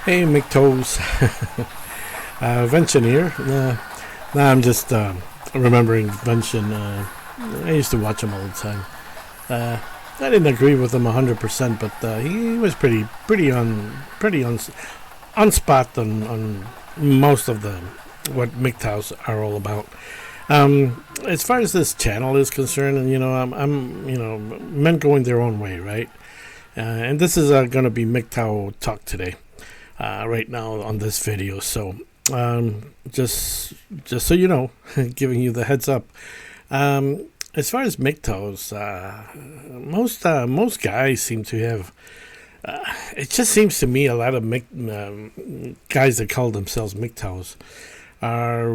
Hey, McToes. Vention here. Nah, I'm just remembering Vention. I used to watch him all the time. Uh, I didn't agree with him 100%, but he was on spot on most of the what MGTOWs are all about. As far as this channel is concerned, and I'm men going their own way, right? And this is going to be MGTOW talk today. Right now on this video. So just so you know, giving you the heads up. As far as MGTOWs, most guys seem to have. It just seems to me a lot of guys that call themselves MGTOWs are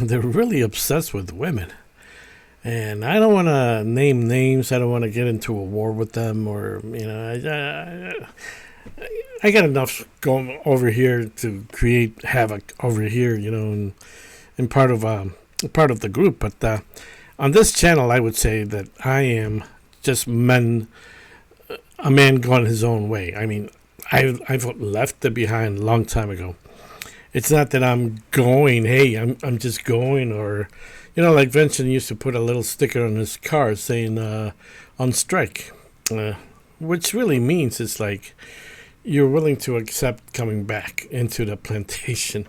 they're really obsessed with women. And I don't want to name names. I don't want to get into a war with them, or I got enough going over here to create havoc over here, in part of the group. But on this channel, I would say that I am just a man going his own way. I mean, I've left it behind a long time ago. It's not that I'm going. Hey, I'm just going, or like Vincent used to put a little sticker on his car saying on strike, which really means it's like you're willing to accept coming back into the plantation.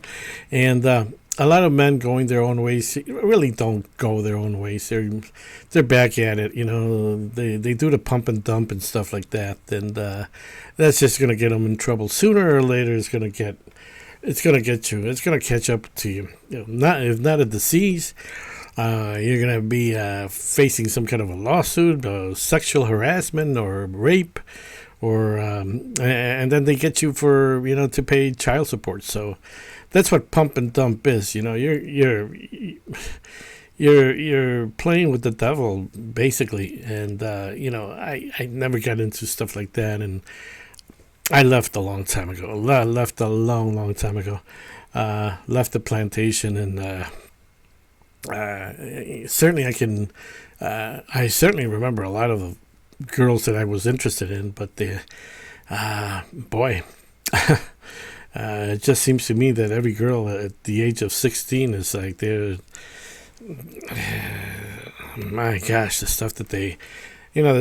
And a lot of men going their own ways really don't go their own ways. They're back at it. They do the pump and dump and stuff like that, and that's just going to get them in trouble sooner or later. It's going to get you. It's going to catch up to you. If not a disease, you're going to be facing some kind of a lawsuit, sexual harassment, or rape. Or and then they get you for to pay child support. So that's what pump and dump is. You're playing with the devil basically. And I never got into stuff like that, and I left a long time ago. Left a long time ago. Left the plantation, and certainly I can. I certainly remember a lot of the girls that I was interested in, but boy, it just seems to me that every girl at the age of 16 is like my gosh, the stuff that the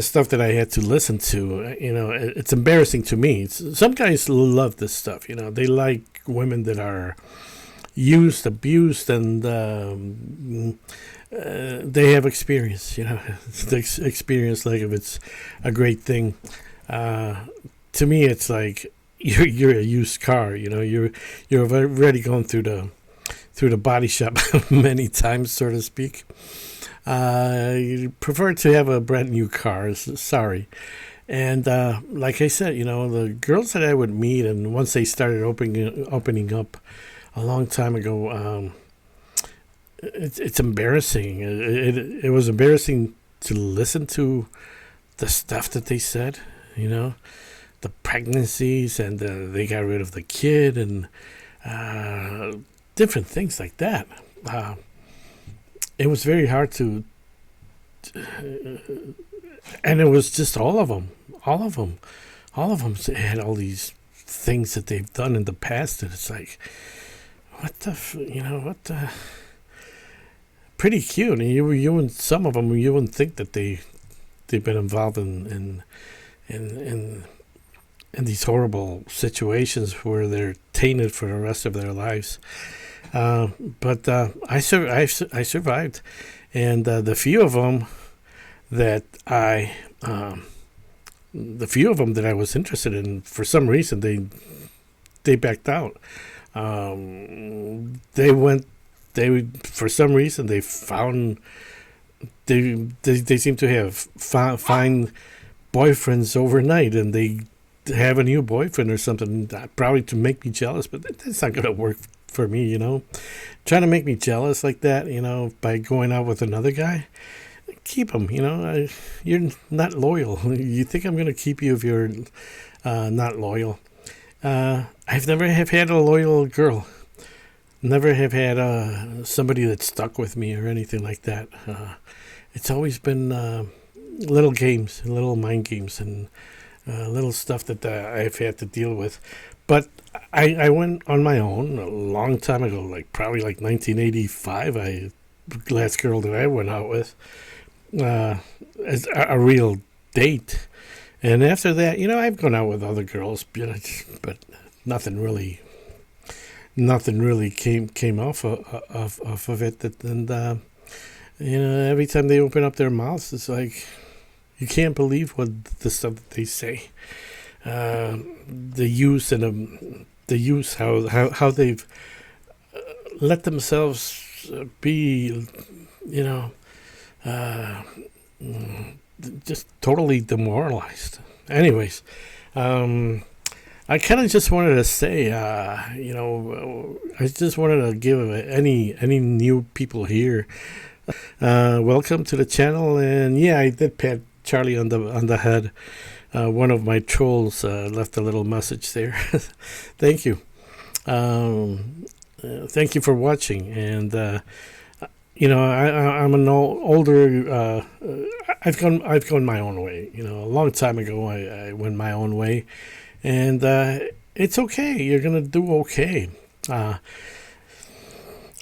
stuff that I had to listen to, it's embarrassing to me. Some guys love this stuff, they like women that are used, abused, and they have experience, the experience, like if it's a great thing. To me, it's like you're a used car. You're already going through the body shop many times, so to speak. You prefer to have a brand new car. Sorry. And like I said, the girls that I would meet, and once they started opening up a long time ago, it's embarrassing. It was embarrassing to listen to the stuff that they said, the pregnancies, and they got rid of the kid, and different things like that. It was very hard to, and it was just all of them had all these things that they've done in the past, and it's like, what the. Pretty cute, and you and some of them, you wouldn't think that they've been involved in these horrible situations where they're tainted for the rest of their lives. But I survived, and the few of them that I was interested in, for some reason they backed out. They for some reason they found they seem to have find boyfriends overnight, and they have a new boyfriend or something, probably to make me jealous, but that's not going to work for me. Trying to make me jealous like that, by going out with another guy, keep him. You're not loyal. You think I'm going to keep you if you're not loyal? I've never have had a loyal girl. Never have had somebody that stuck with me or anything like that. It's always been little games, little mind games, and little stuff that I've had to deal with. But I went on my own a long time ago, like probably like 1985. Last girl that I went out with, uh, as a real date. And after that, I've gone out with other girls, but nothing really, nothing really came off of it. And every time they open up their mouths, it's like you can't believe what the stuff that they say. The use and the use how they've let themselves be, you know, uh, just totally demoralized. Anyways, I kind of just wanted to say, I just wanted to give any new people here, welcome to the channel. And yeah, I did pat Charlie on the head. One of my trolls left a little message there. Thank you. Thank you for watching. And I'm an older. I've gone my own way. A long time ago, I went my own way, and it's okay. You're gonna do okay. I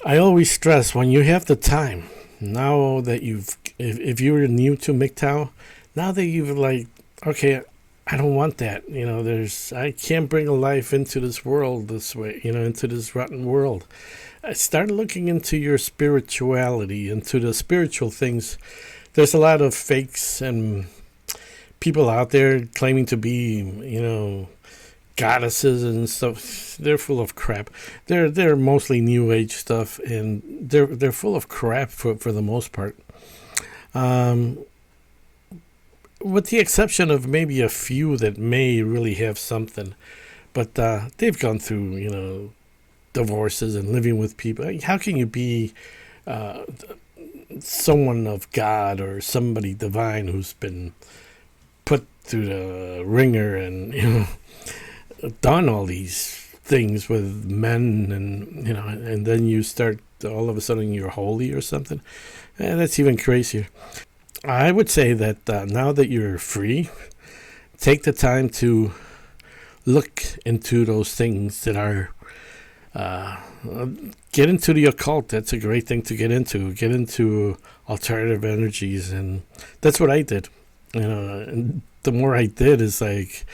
always stress when you have the time. Now that if you're new to MGTOW, now that you've okay, I don't want that. I can't bring a life into this world this way. Into this rotten world. Start looking into your spirituality, into the spiritual things. There's a lot of fakes and people out there claiming to be, goddesses and stuff. They're full of crap. They're mostly New Age stuff, and they're full of crap for the most part. With the exception of maybe a few that may really have something, but they've gone through, divorces and living with people. How can you be someone of God or somebody divine who's been put through the ringer and done all these things with men, and then you start all of a sudden you're holy or something? That's even crazier. I would say that now that you're free, take the time to look into those things that are get into the occult. That's a great thing to get into alternative energies, and that's what I did. And the more I did is it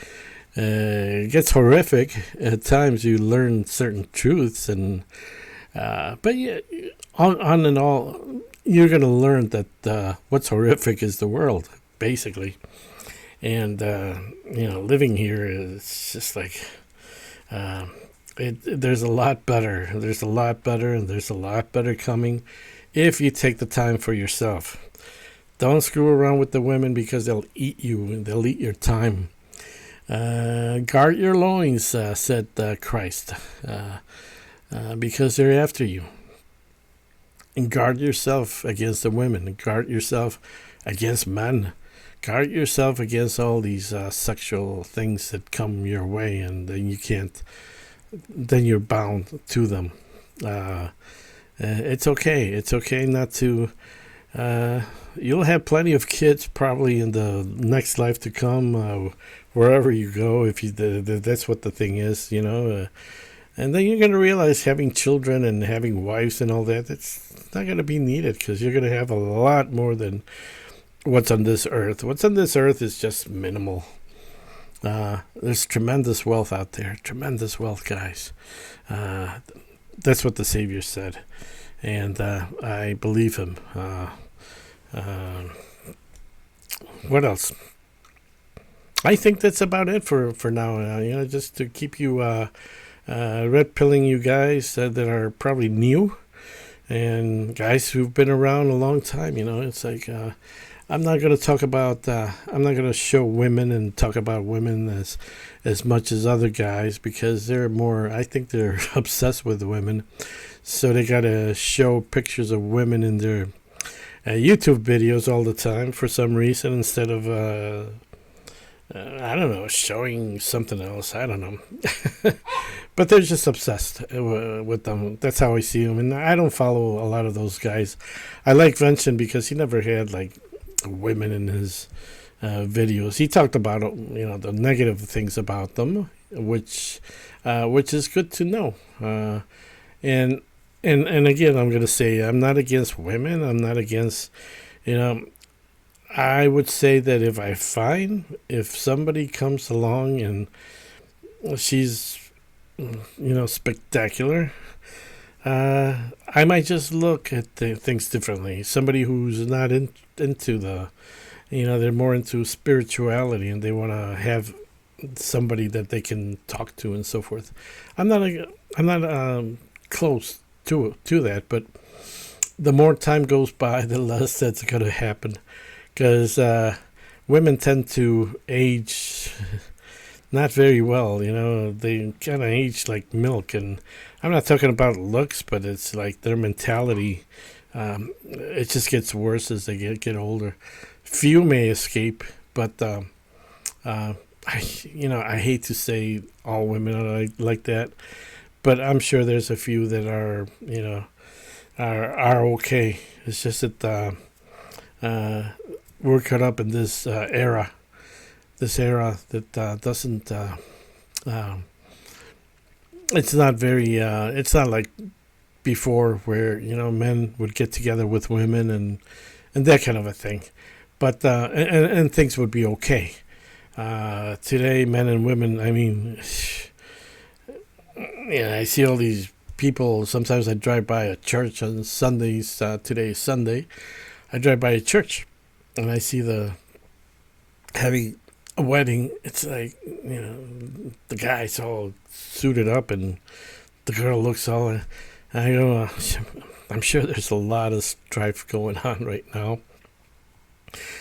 gets horrific at times. You learn certain truths, and but yeah, on and all, you're gonna learn that what's horrific is the world, basically. And living here is just there's a lot better. There's a lot better, and there's a lot better coming if you take the time for yourself. Don't screw around with the women because they'll eat you and they'll eat your time. Guard your loins, said Christ, because they're after you. And guard yourself against the women. Guard yourself against men. Guard yourself against all these sexual things that come your way, and then you can't. Then you're bound to them. It's okay. It's okay not to. You'll have plenty of kids probably in the next life to come, wherever you go. If that's what the thing is, and then you're going to realize having children and having wives and all that's not going to be needed, because you're going to have a lot more than what's on this earth. What's on this earth is just minimal. There's tremendous wealth out there. Tremendous wealth, guys. That's what the Savior said. And I believe him. What else? I think that's about it for now. Just to keep you red pilling you guys that are probably new, and guys who've been around a long time. It's I'm not going to talk about. I'm not going to show women and talk about women as much as other guys, because they're more. I think they're obsessed with women, so they got to show pictures of women in their YouTube videos all the time for some reason, instead of I don't know, showing something else. I don't know. But they're just obsessed with them. That's how I see them. And I don't follow a lot of those guys. I like Vincent because he never had women in his videos. He talked about the negative things about them, which is good to know. And and again, I'm going to say I'm not against women. I'm not against you know. I would say that if somebody comes along and she's spectacular, I might just look at things differently. Somebody who's not into they're more into spirituality and they want to have somebody that they can talk to and so forth. I'm not close to that, but the more time goes by, the less that's going to happen because women tend to age not very well. They kind of age like milk, and I'm not talking about looks, but it's like their mentality. It just gets worse as they get older. Few may escape, but I hate to say all women are like that, but I'm sure there's a few that are okay. It's just that we're caught up in this era that doesn't. It's not very. It's not like before where men would get together with women and that kind of a thing, but and things would be okay. Today, men and women. I mean, I see all these people. Sometimes I drive by a church on Sundays. Today is Sunday. I drive by a church, and I see the having a wedding. It's like the guy's all suited up, and the girl looks all. I go. I'm sure there's a lot of strife going on right now.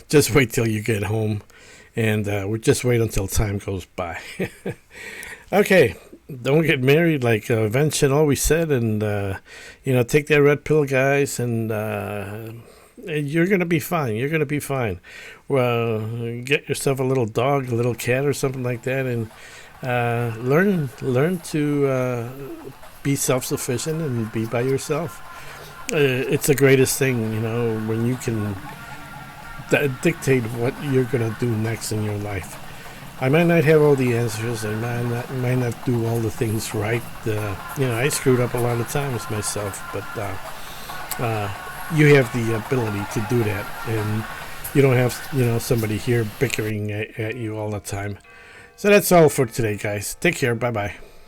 Just wait till you get home, and we just wait until time goes by. Okay, don't get married like Vince had always said, and take that red pill, guys, and you're gonna be fine. You're gonna be fine. Well, get yourself a little dog, a little cat, or something like that, and learn to be self-sufficient and be by yourself. It's the greatest thing, when you can dictate what you're gonna do next in your life. I might not have all the answers. I might not do all the things right. I screwed up a lot of times myself, but you have the ability to do that, and you don't have somebody here bickering at you all the time. So that's all for today, guys. Take care. Bye bye.